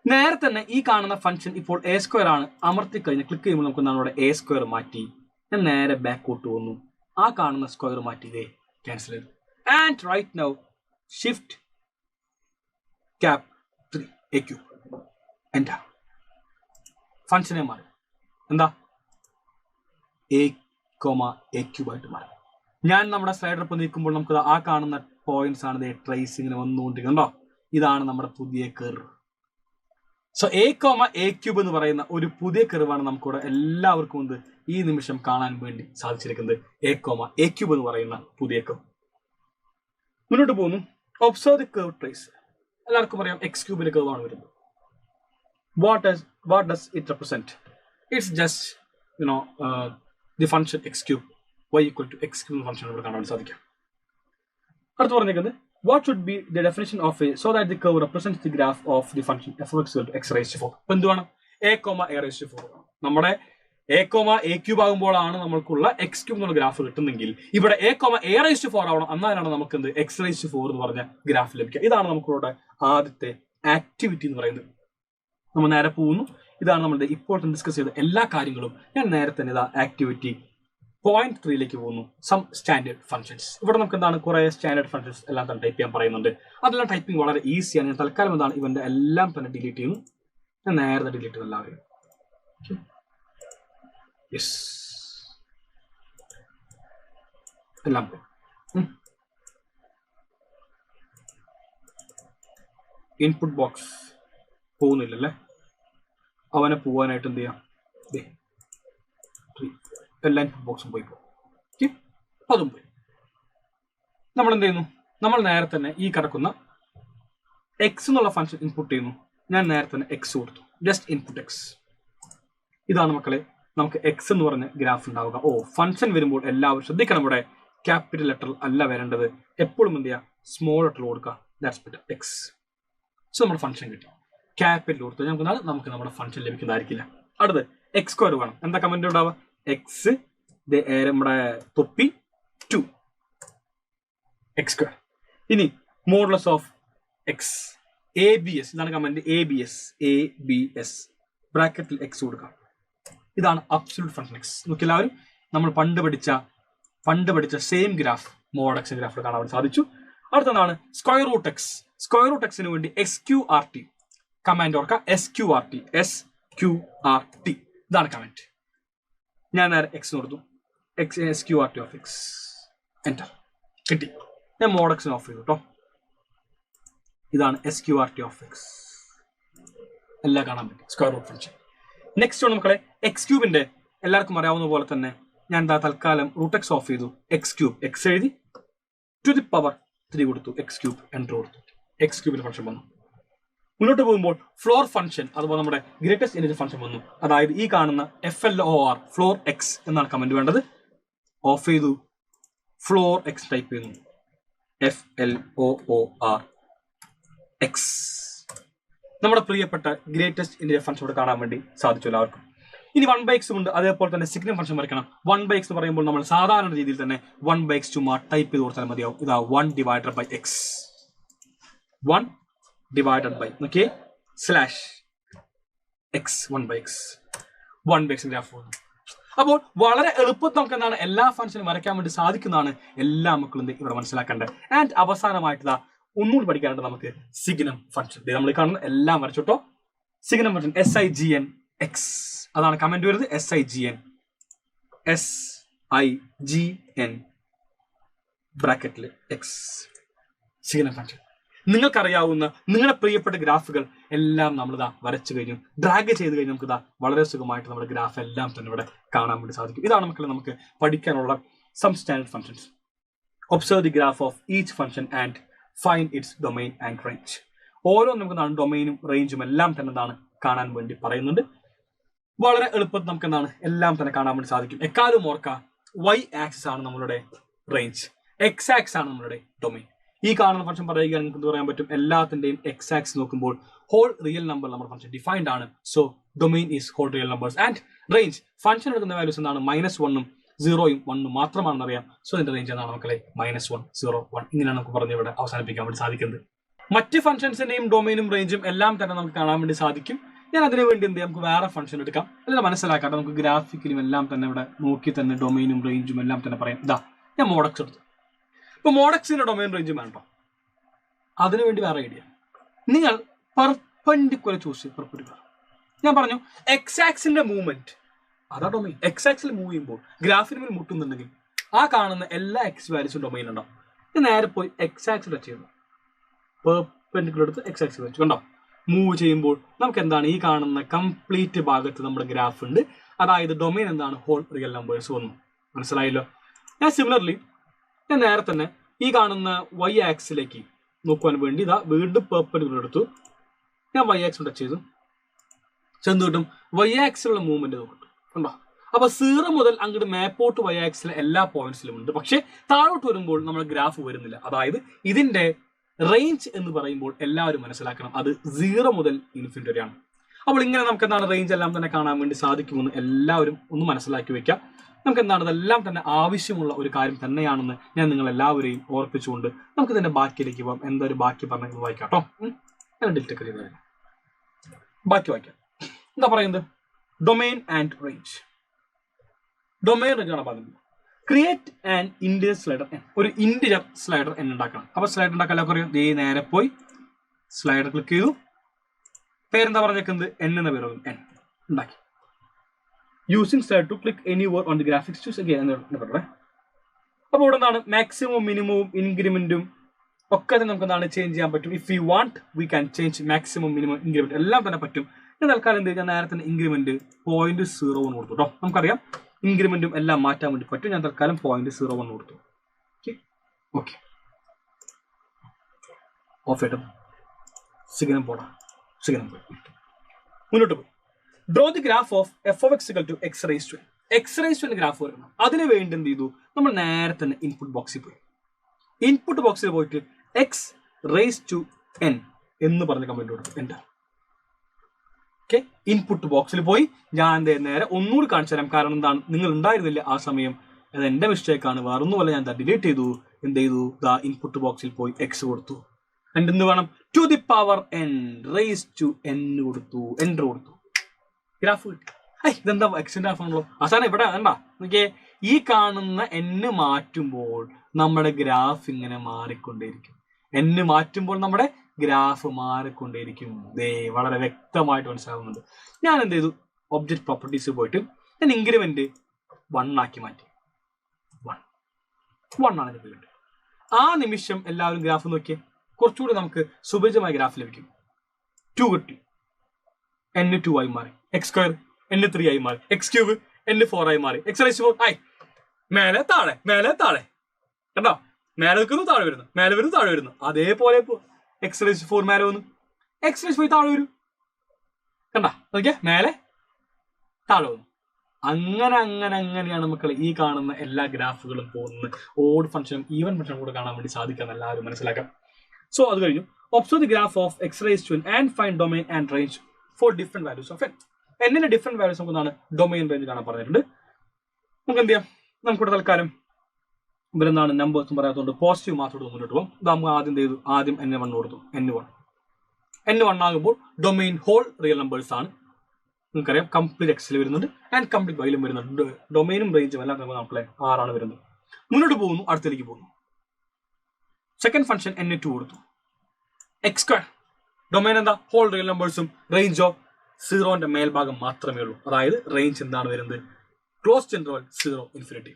നേരെ തന്നെ ഈ കാണുന്ന ഫംഗ്ഷൻ ഇപ്പോൾ A² ആണ്. അമർത്തി കഴിഞ്ഞ് ക്ലിക്ക് ചെയ്യുമ്പോൾ നമുക്ക് ഇവിടെ A² മാറ്റി. ഞാൻ നേരെ ബാക്കോട്ട് വന്നു, ആ കാണുന്ന സ്ക്വയർ മാറ്റി ഇതേ ക്യാൻസൽ ചെയ്തു. And right now shift cap 3 AQ enter. ഫംഗ്ഷനെ മാറി എന്താ A,AQ ആയിട്ട് മാറി. ഞാൻ നമ്മുടെ സ്ലൈഡർ ഇപ്പോൾ നീക്കുമ്പോൾ നമുക്ക് ആ കാണുന്ന പോയിന്റ്സ് ആണ് ട്രേസ് ഇങ്ങനെ വന്നുകൊണ്ടിരിക്കുന്നുണ്ടോ. ഇതാണ് നമ്മുടെ പുതിയ കർവ്. സോ A,AQ എന്ന് പറയുന്ന ഒരു പുതിയ കർവാണ് നമുക്കിവിടെ എല്ലാവർക്കും ഈ നിമിഷം കാണാൻ വേണ്ടി സാധിച്ചിരിക്കുന്നത്. A,AQ എന്ന് പറയുന്ന പുതിയ കർവ്. മുന്നോട്ട് പോകുന്നു. Observe the curve trace. എല്ലാവർക്കും അറിയാം X ക്യൂബിലെ കർവ് ആണ് വരുന്നത്. What does it represent? It's just the function x cube, y equal to x cube function ഇവിടെ കാണാൻ സാധിക്കും. അടുത്ത് പറഞ്ഞേക്കുന്നത് what should be the definition of a so that the curve represents the graph of the function f of x equal to x raised to 4. അപ്പോൾ എന്തുവാണ് A, A raised to 4. നമ്മുടെ A,AQ ആകുമ്പോഴാണ് നമ്മൾക്കുള്ള x cube എന്നുള്ള ഗ്രാഫ് കിട്ടുന്നെങ്കിൽ ഇവിടെ A raised to 4 ആവണം. എന്നാലാണ് നമുക്ക് x raised to 4 എന്ന് പറഞ്ഞ ഗ്രാഫ് ലഭിക്കുക. ഇതാണ് നമുക്കിവിടെ ആദ്യത്തെ ആക്ടിവിറ്റി എന്ന് പറയുന്നത്. നമ്മൾ നേരെ പോകുന്നു. ഇതാണ് നമ്മുടെ ഇപ്പോൾ ഡിസ്കസ് ചെയ്ത എല്ലാ കാര്യങ്ങളും. ഞാൻ നേരെ തന്നെ ഇതാ ആക്ടിവിറ്റി പോയിന്റ് 3 പോകുന്നു. Some standard functions. ഇവിടെ നമുക്ക് എന്താണ് കുറെ സ്റ്റാൻഡേർഡ് ഫംഗ്ഷൻസ് എല്ലാം തന്നെ ടൈപ്പ് ചെയ്യാൻ പറയുന്നുണ്ട്. അതെല്ലാം ടൈപ്പിംഗ് വളരെ ഈസിയാണ്. ഞാൻ തൽക്കാലം എന്താണ് ഇവന്റെ എല്ലാം തന്നെ ഡിലീറ്റ് ചെയ്യുന്നു. ഞാൻ നേരത്തെ ഡിലീറ്റ് ചെയ്തു എല്ലാവരും. യെസ്, എല്ലാം പോയി. ഇൻപുട്ട് ബോക്സ് പോകുന്നില്ലല്ലേ. അവനെ പോവാനായിട്ട് എന്ത് ചെയ്യാം, എല്ലാ ഇൻപുട്ട് ബോക്സും പോയി പോകും. അതും പോയി. നമ്മൾ എന്ത് ചെയ്യുന്നു, നമ്മൾ നേരെ തന്നെ ഈ കിടക്കുന്ന എക്സ് എന്നുള്ള ഫംഗ്ഷൻ ഇൻപുട്ട് ചെയ്യുന്നു. ഞാൻ നേരെ തന്നെ എക്സ് കൊടുത്തു. Just input X. ഇതാണ് മക്കളെ നമുക്ക് എക്സ് എന്ന് പറഞ്ഞ ഗ്രാഫ് ഉണ്ടാവുക. ഫംഗ്ഷൻ വരുമ്പോൾ എല്ലാവരും ശ്രദ്ധിക്കണം. ഇവിടെ ക്യാപിറ്റൽ ലെറ്റർ അല്ല വരേണ്ടത്. എപ്പോഴും എന്ത് ചെയ്യുക, സ്മോൾ ലെറ്റർ കൊടുക്കുക. That's better. എക്സ്. സോ നമ്മുടെ ഫംഗ്ഷൻ കിട്ടും. ക്യാപിറ്റൽ കൊടുത്തു നമുക്ക് നമ്മുടെ ഫംഗ്ഷൻ ലഭിക്കുന്നതായിരിക്കില്ല. അടുത്ത് എക്സ് സ്ക്വയർ വേണം. എന്താ കമന്റ് ഉണ്ടാവുക, എക്സ് നമ്മുടെ തൊപ്പി 2 എക്സ് സ്ക്വയർ. ഇനി മോഡുലസ് ഓഫ് എക്സ് ABS. ഇതാണ് കമന്റ്. ABS ബ്രാക്കറ്റിൽ എക്സ് കൊടുക്കാം. ഇതാണ് അബ്സല്യൂട്ട് ഫംഗ്ഷൻ എക്സ്. നോക്കി എല്ലാവരും നമ്മൾ പണ്ട് പഠിച്ച സെയിം ഗ്രാഫ് മോഡ് എക്സ് ഗ്രാഫിൽ കാണാൻ സാധിച്ചു. അടുത്തതാണ് square root X. Square root എക്സിന് വേണ്ടി SQRT കമാൻഡ് ഓർക്കാം. SQRT ഇതാണ് കമാൻഡ്. ഞാൻ നേരെ എക്സ് കൊടുത്തു. SQRT ഓഫ് എക്സ് എന്റർ കിട്ടി. ഞാൻ മോഡ് എക്സിന് ഓഫ് ചെയ്തു കേട്ടോ. ഇതാണ് SQRT ഓഫ് എക്സ്. എല്ലാം കാണാൻ പറ്റും സ്ക്വയർ റൂട്ട് ഫംഗ്ഷൻ. നെക്സ്റ്റ് ആണ് മക്കളെ എക്സ് ക്യൂബിന്റെ എല്ലാവർക്കും അറിയാവുന്ന പോലെ തന്നെ ഞാൻ തൽക്കാലം റൂട്ട് എക്സ് ഓഫ് ചെയ്തു. എക്സ് ക്യൂബ് എക്സ് എഴുതി ടു ദി പവർ 3 കൊടുത്തു. എക്സ് ക്യൂബ് എൻ്റർ കൊടുത്തു. എക്സ് ക്യൂബിന്റെ ഫംഗ്ഷൻ വന്നു. മുന്നോട്ട് പോകുമ്പോൾ ഫ്ലോർ ഫംഗ്ഷൻ അതുപോലെ നമ്മുടെ ഗ്രേറ്റസ്റ്റ് ഇന്റജർ ഫംഗ്ഷൻ വന്നു. അതായത് ഈ കാണുന്ന FLOR ഫ്ലോർ എക്സ് എന്നാണ് കമന്റ് വേണ്ടത്. ഓഫ് ചെയ്തു. ഫ്ലോർ എക്സ് ടൈപ്പ് ചെയ്യുന്നു. FLOR X. നമ്മുടെ പ്രിയപ്പെട്ട ഗ്രേറ്റസ്റ്റ് ഇന്റജർ ഫംഗ്ഷൻ ഇവിടെ കാണാൻ വേണ്ടി സാധിച്ചു എല്ലാവർക്കും. ഇനി 1/x ഉണ്ട്. അതേപോലെ തന്നെ സിഗ്നൽ ഫംഗ്ഷൻ വരയ്ക്കണം. 1/x എന്ന് പറയുമ്പോൾ നമ്മൾ സാധാരണ രീതിയിൽ തന്നെ 1/x ടൈപ്പ് ചെയ്ത് കൊടുത്താൽ മതിയാവും. ഇതാ 1 divided by X. 1 divided by /x 1/x. 1/x graph പോകുന്നു. അപ്പോൾ വളരെ എളുപ്പത്തിൽ നമുക്ക് എന്താണ് എല്ലാ ഫംഗ്ഷനും വരയ്ക്കാൻ വേണ്ടി സാധിക്കുന്നതാണ് എല്ലാ മക്കളും ഇവിടെ മനസ്സിലാക്കേണ്ടത്. ആൻഡ് അവസാനമായിട്ട് ഒന്നുകൂടി പഠിക്കാനുണ്ട് നമുക്ക് സിഗ്നം ഫംഗ്ഷൻ. നമ്മൾ കാണുന്ന എല്ലാം വരച്ചോട്ടോ. സിഗ്നം ഫംഗ്ഷൻ SIGN X, അതാണ് കമന്റ് വരുന്നത്. SIGN ബ്രാക്കറ്റിൽ X, സിഗ്നം ഫംഗ്ഷൻ. നിങ്ങൾക്കറിയാവുന്ന നിങ്ങളുടെ പ്രിയപ്പെട്ട ഗ്രാഫുകൾ എല്ലാം നമ്മൾ വരച്ചു കഴിഞ്ഞു. ഡ്രാഗ് ചെയ്ത് കഴിഞ്ഞ് നമുക്ക് വളരെ സുഖമായിട്ട് നമ്മുടെ ഗ്രാഫ് എല്ലാം തന്നെ ഇവിടെ കാണാൻ വേണ്ടി സാധിക്കും. ഇതാണ് മക്കളെ നമുക്ക് പഠിക്കാനുള്ള some standard functions. Observe the graph of each function and find its domain and range. ഓരോ നമുക്ക് ഡൊമൈനും റേഞ്ചും എല്ലാം തന്നെ കാണാൻ വേണ്ടി പറയുന്നുണ്ട്. വളരെ എളുപ്പത്തിൽ നമുക്ക് എല്ലാം തന്നെ കാണാൻ വേണ്ടി സാധിക്കും. എക്കാലം ഓർക്കുക, Y ആക്സിസ് ആണ് നമ്മളുടെ റേഞ്ച്, X ആക്സിസ് ആണ് നമ്മളുടെ ഡൊമൈൻ. ഈ കാണുന്ന ഫംഗ്ഷൻ പറയുകയാണെങ്കിൽ നിങ്ങൾക്ക് പറയാൻ പറ്റും എല്ലാത്തിന്റെയും X ആക്സിസ് നോക്കുമ്പോൾ ഹോൾ റിയൽ നമ്പർ നമ്മുടെ ഫംഗ്ഷൻ ഡിഫൈൻഡ് ആണ്. So domain is whole real numbers and range function എടുക്കുന്ന വാല്യൂസ് എന്താണ് -1ഉം 0ഉം 1ഉം മാത്രമാണെന്ന് അറിയാം. സോ ഇതിന്റെ റേഞ്ച് എന്താണ് മക്കളെ -1, 0, 1. ഇങ്ങനെയാണ് നമുക്ക് പറഞ്ഞ് ഇവിടെ അവസാനിപ്പിക്കാൻ വേണ്ടി സാധിക്കുന്നത്. മറ്റ് ഫംഗ്ഷൻസിന്റെയും ഡൊമൈനും റേഞ്ചും എല്ലാം തന്നെ നമുക്ക് കാണാൻ വേണ്ടി സാധിക്കും. ഞാൻ അതിനു വേണ്ടി എന്ത് ചെയ്യാം, നമുക്ക് വേറെ ഫംഗ്ഷൻ എടുക്കാം. അല്ല മനസ്സിലാക്കാട്ടെ, നമുക്ക് ഗ്രാഫിക്കലും എല്ലാം തന്നെ ഇവിടെ നോക്കി തന്നെ ഡൊമൈനും റേഞ്ചും എല്ലാം തന്നെ പറയാം. ഇതാ ഞാൻ മോഡക്സ് എടുത്തു. ഇപ്പൊ മോഡക്സിന്റെ ഡൊമൈൻ റേഞ്ചും വേണ്ടോ, അതിനുവേണ്ടി വേറെ ഐഡിയ. നിങ്ങൾ പെർപെൻഡിക്കുലർ ചൂസ് ചെയ്യും. പെർപെൻഡിക്കുലർ ഞാൻ പറഞ്ഞു X ആക്സിന്റെ മൂവ്മെന്റ് അതാ ഡൊമൈൻ. X ആക്സിൽ മൂവ് ചെയ്യുമ്പോൾ ഗ്രാഫിന് മേൽ മുട്ടുന്നുണ്ടെങ്കിൽ ആ കാണുന്ന എല്ലാ X വാല്യൂസും ഡൊമൈൻ ഉണ്ടാവും. ഞാൻ നേരെ പോയി X ആക്സിൽ ടച്ച് ചെയ്യുന്നു, പെർപെൻഡിക്കുലർ എടുത്ത് X ആക്സിൽ വെച്ചു. കണ്ടോ, മൂവ് ചെയ്യുമ്പോൾ നമുക്ക് എന്താണ് ഈ കാണുന്ന കംപ്ലീറ്റ് ഭാഗത്ത് നമ്മുടെ ഗ്രാഫ് ഉണ്ട്. അതായത് ഡൊമൈൻ എന്താണ്, ഹോൾ റിയൽ നമ്പേഴ്സ് വന്നു. മനസ്സിലായല്ലോ. ഞാൻ സിമിലർലി ഞാൻ നേരെ തന്നെ ഈ കാണുന്ന Y ആക്സിലേക്ക് നോക്കുവാൻ വേണ്ടി വീണ്ടും പെർപെൻഡിക്കുലർ എടുത്തു. ഞാൻ Y ആക്സിൽ ടച്ച് ചെയ്തു. ചെന്ന് കിട്ടും Y ആക്സിലുള്ള മൂവ്മെന്റ് നോക്കിട്ടു. കണ്ടോ, അപ്പൊ 0 മുതൽ അങ്ങോട്ട് മേപ്പോട്ട് Y ആക്സിലെ എല്ലാ പോയിന്റ്സിലും ഉണ്ട്. പക്ഷെ താഴോട്ട് വരുമ്പോൾ നമ്മുടെ ഗ്രാഫ് വരുന്നില്ല. അതായത് ഇതിന്റെ റേഞ്ച് എന്ന് പറയുമ്പോൾ എല്ലാവരും മനസ്സിലാക്കണം, അത് 0 മുതൽ ഇൻഫിനിറ്റി വരെയാണ്. അപ്പോൾ ഇങ്ങനെ നമുക്ക് എന്താണ് റേഞ്ച് എല്ലാം തന്നെ കാണാൻ വേണ്ടി സാധിക്കുമെന്ന് എല്ലാവരും ഒന്ന് മനസ്സിലാക്കി വെക്കാം. നമുക്ക് എന്താണ് ഇതെല്ലാം തന്നെ ആവശ്യമുള്ള ഒരു കാര്യം തന്നെയാണെന്ന് ഞാൻ നിങ്ങൾ എല്ലാവരെയും ഓർപ്പിച്ചുകൊണ്ട് നമുക്ക് ഇതിന്റെ ബാക്കിയിലേക്ക് പോകാം. എന്താ ബാക്കി പറഞ്ഞത് വായിക്കാം കേട്ടോ. ഞാൻ ഡിൽറ്റൊക്കെ ചെയ്ത് ബാക്കി വായിക്കാം. എന്താ പറയുന്നത്, domain and range. Domain range ആണ് പറഞ്ഞത്. Create and integer slider n, ഒരു ഇന്റിജർ സ്ലൈഡർ n ഉണ്ടാക്കണം. അപ്പൊ സ്ലൈഡർ ഉണ്ടാക്കാൻ എല്ലാവർക്കും അറിയാം. നേരെ പോയി സ്ലൈഡർ ക്ലിക്ക് ചെയ്തു. പേരെന്താ പറഞ്ഞേക്കുന്നത്, n എന്ന പേര് n ഉണ്ടാക്കി. Using slider to click anywhere on the graphics choose again എന്ന് പറഞ്ഞത്. അപ്പോൾ ഇവിടെ എന്താണ് മാക്സിമവും മിനിമവും ഇൻക്രിമെന്റും ഒക്കെ തന്നെ നമുക്ക് എന്താണ് ചേഞ്ച് ചെയ്യാൻ പറ്റും. If you want we can change maximum minimum increment എല്ലാം തന്നെ പറ്റും. ഞാൻ തൽക്കാലം എന്ത് ചെയ്യാൻ നേരെ തന്നെ ഇൻക്രിമെന്റ് 0.01 കൊടുത്തു കേട്ടോ. നമുക്കറിയാം ഇൻക്രിമെന്റും എല്ലാം മാറ്റാൻ വേണ്ടി പറ്റും. ഞാൻ തൽക്കാലം 0.01 കൊടുത്തു. ഓക്കെ ഓഫ് ആയിട്ടും സിഗ്നം പോടാ, സിഗ്നം പോയി മുന്നോട്ട് പോയി. Draw the graph of f of x equal to x raised to n. x raised to n graph വരണം. അതിന് വേണ്ടി എന്ത് ചെയ്തു, നമ്മൾ നേരെ തന്നെ ഇൻപുട്ട് ബോക്സിൽ പോയി. ഇൻപുട്ട് ബോക്സിൽ പോയിട്ട് x raised to n എന്ന് പറഞ്ഞ കമന്റ് കൊടുത്തു. എന്താ ഓക്കെ, ഇൻപുട്ട് ബോക്സിൽ പോയി ഞാൻ നേരെ ഒന്നുകൂടി കാണിച്ചു തരാം. കാരണം എന്താണ്, നിങ്ങൾ ഉണ്ടായിരുന്നില്ല ആ സമയം, അത് എന്റെ മിസ്റ്റേക്കാണ്, വേറൊന്നുമല്ല. ഞാൻ ഡിലീറ്റ് ചെയ്തു. എന്ത് ചെയ്തു, ഇൻപുട്ട് ബോക്സിൽ പോയി x കൊടുത്തു. and എന്ത് വേണം, to the power n raised to n കൊടുത്തു, എൻ്റർ കൊടുത്തു. ഗ്രാഫ് കിട്ടി. ഇതെന്താ എക്സിന്റെ ഗ്രാഫ് ആണല്ലോ. അവസാനം ഇവിടെ വേണ്ട നോക്കിയേ, ഈ കാണുന്ന n മാറ്റുമ്പോൾ നമ്മുടെ ഗ്രാഫ് ഇങ്ങനെ മാറിക്കൊണ്ടേയിരിക്കും. n മാറ്റുമ്പോൾ നമ്മുടെ ഗ്രാഫ് മാറിക്കൊണ്ടേയിരിക്കും. വളരെ വ്യക്തമായിട്ട് മനസ്സിലാവുന്നുണ്ട്. ഞാൻ എന്ത് ചെയ്തു, ഒബ്ജക്ട് പ്രോപ്പർട്ടീസ് പോയിട്ട് ഞാൻ ഇൻക്രിമെന്റ് 1 ആക്കി മാറ്റി. 1 ആണ് ഇൻക്രിമെന്റ്. ആ നിമിഷം എല്ലാവരും ഗ്രാഫ് നോക്കിയേ, കുറച്ചുകൂടി നമുക്ക് സുപരിചിതമായ ഗ്രാഫ് ലഭിക്കും. 2 കിട്ടി, n 2 ആയി മാറി. x സ്ക്വയർ n 3 ആയി മാറി. x ക്യൂബ് n 4 ആയി മാറി. x റൈസ് 4 ആയി. മേലെ താഴെ മേലെ താഴെ കണ്ടോ, മേലെ നിൽക്കുന്നു താഴെ വരുന്നു, മേലെ വരുന്നു താഴെ വരുന്നു. അതേപോലെ x റൈസ് 4 മേലെ വന്നു, x റൈസ് 5 താഴെ വരും. കണ്ട നോക്കിയാ, മേലെ താഴെ വന്നു. അങ്ങനെയാണ് മക്കളെ ഈ കാണുന്ന എല്ലാ ഗ്രാഫുകളും പോകുന്നത്. ഓഡ് ഫംഗ്ഷനും ഈവൻ ഫംഗ്ഷനും കൂടെ കാണാൻ വേണ്ടി സാധിക്കാന്ന് എല്ലാവരും മനസ്സിലാക്കാം. സോ അത് കഴിഞ്ഞു. Observe the graph of x raise to n and find domain and range for different values of n. n different values നമുക്കൊന്നാണ് ഡൊമൈൻ റേഞ്ച് കാണാൻ പറഞ്ഞിട്ടുണ്ട്. നമുക്ക് എന്ത് ചെയ്യാം, നമുക്കിവിടെ തൽക്കാലം ഇവരെന്താണ് നമ്പേഴ്സും പറയാത്തതുകൊണ്ട് പോസിറ്റീവ് മാത്രം മുന്നോട്ട് പോകും. നമുക്ക് ആദ്യം ചെയ്തു, ആദ്യം n1 കൊടുത്തു. n1 ആകുമ്പോൾ ഡൊമൈൻ ഹോൾ റിയൽ നമ്പേഴ്സ് ആണ്. നിങ്ങൾക്കറിയാം കംപ്ലീറ്റ് എക്സിൽ വരുന്നുണ്ട് ആൻഡ് കംപ്ലീറ്റ് വൈയിലും വരുന്നുണ്ട്. ഡൊമൈനും റേഞ്ചും എല്ലാം നമുക്ക് 6 ആണ് വരുന്നത്. മുന്നോട്ട് പോകുന്നു, അടുത്തേക്ക് പോകുന്നു. സെക്കൻഡ് ഫംഗ്ഷൻ n2 കൊടുത്തു. X square. ഡൊമൈൻ എന്താ? ഹോൾ റിയൽ നമ്പേഴ്സും റേഞ്ച് ഓഫ് സീറോന്റെ മേൽഭാഗം മാത്രമേ ഉള്ളൂ. അതായത് റേഞ്ച് എന്താണ് വരുന്നത്? Closed interval 0 infinity.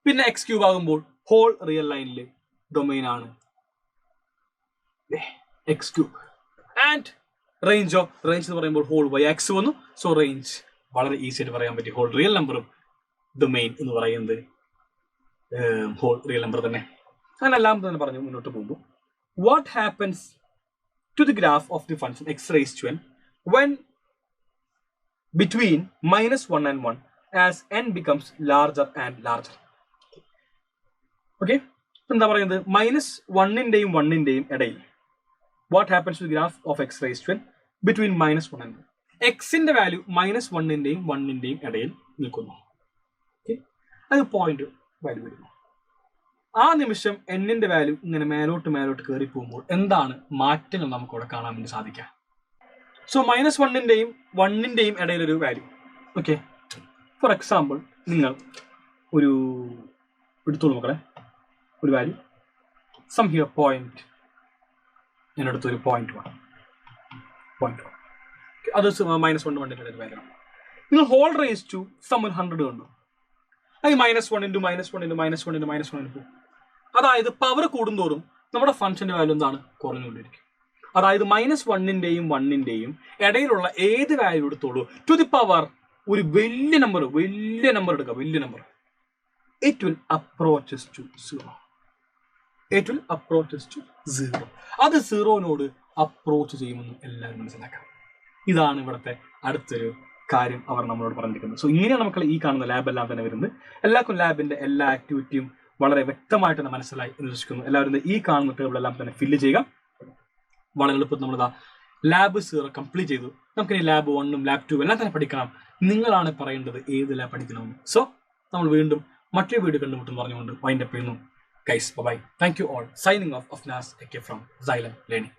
പിന്നെ എക്സ് ക്യൂബ് ആകുമ്പോൾ ഹോൾ റിയൽ ലൈനിൽ ഡൊമൈൻ ആണ് എക്സ് ക്യൂബ്. ആൻഡ് റേഞ്ച് എന്ന് പറയുമ്പോൾ ഹോൾ ബൈ എക്സ് വന്നു. സോ റേഞ്ച് വളരെ ഈസി ആയിട്ട് പറയാൻ പറ്റി. ഹോൾ റിയൽ നമ്പറും ഡൊമൈൻ എന്ന് പറയുന്നത് ഹോൾ റിയൽ നമ്പർ തന്നെ. അങ്ങനെ എല്ലാം തന്നെ പറഞ്ഞു മുന്നോട്ട് പോകുമ്പോൾ what happens to the graph of the function X raise to n when between -1 and 1 as n becomes larger and larger. ഓക്കെ, എന്താ പറയുന്നത്? -1ന്റെയും 1ന്റെയും ഇടയിൽ what happens to the graph of X raise to n between -1 and 1. എക്സിന്റെ വാല്യൂ -1ന്റെയും 1ന്റെയും ഇടയിൽ നിൽക്കുന്നു. അത് പോയിന്റ് വാല്യൂ വരുന്നു. ആ നിമിഷം എന്നിന്റെ വാല്യൂ ഇങ്ങനെ മേലോട്ട് കയറി പോകുമ്പോൾ എന്താണ് മാറ്റങ്ങൾ നമുക്കിവിടെ കാണാൻ വേണ്ടി സാധിക്കാം? സോ -1ന്റെയും 1ന്റെയും ഇടയിലൊരു വാല്യൂ. ഓക്കെ, ഫോർ എക്സാമ്പിൾ നിങ്ങൾ ഒരു എടുത്തോളൂ മക്കളെ, ഒരു വാല്യൂ സം ഹിയർ പോയിന്റ്. ഞാൻ എടുത്തൊരു പോയിന്റ് 1. അത് -1 ഇടയിൽ വാല്യൂ ആണ്. നിങ്ങൾ ഹോൾ റേസ് ടു സം 100 കണ്ടു. അത് -1 പോകും. അതായത് പവർ കൂടുന്തോറും നമ്മുടെ ഫംഗ്ഷന്റെ വാല്യൂ എന്താണ്? കുറഞ്ഞുകൊണ്ടിരിക്കും. അതായത് -1ന്റെയും 1ന്റെയും ഇടയിലുള്ള ഏത് വാല്യൂ എടുത്തോളൂ ടു ദി പവർ ഒരു വലിയ നമ്പർ എടുക്കുക, വലിയ number, it will approaches to 0. അത് 0നോട് അപ്രോച്ച് ചെയ്യുമെന്ന് എല്ലാവരും മനസ്സിലാക്കാം. ഇതാണ് ഇവിടുത്തെ അടുത്തൊരു കാര്യം അവർ നമ്മളോട് പറഞ്ഞിരിക്കുന്നത്. സോ ഇങ്ങനെയാണ് നമുക്ക് ഈ കാണുന്ന ലാബ് എല്ലാം തന്നെ വരുന്നത്. എല്ലാവർക്കും ലാബിന്റെ എല്ലാ ആക്ടിവിറ്റിയും വളരെ വ്യക്തമായിട്ട് തന്നെ മനസ്സിലായി എന്ന് വിശ്വസിക്കുന്നു. എല്ലാവരും ഈ കാണുന്ന ടേബിൾ എല്ലാം തന്നെ ഫില്ല് ചെയ്യുക. വളരെ എളുപ്പത്തിൽ നമ്മളിതാ ലാബ് 0 കംപ്ലീറ്റ് ചെയ്തു. നമുക്കിനി ലാബ് 1ഉം ലാബ് 2 എല്ലാം തന്നെ പഠിക്കണം. നിങ്ങളാണ് പറയേണ്ടത് ഏത് ലാബ് പഠിക്കണമെന്ന്. സോ നമ്മൾ വീണ്ടും മറ്റൊരു വീഡിയോ കണ്ടുമുട്ടും പറഞ്ഞുകൊണ്ട് വൈൻഡപ്പ് ചെയ്യുന്നു. Guys bye. Thank you all. Signing off Afnas AK from Xylem Learning.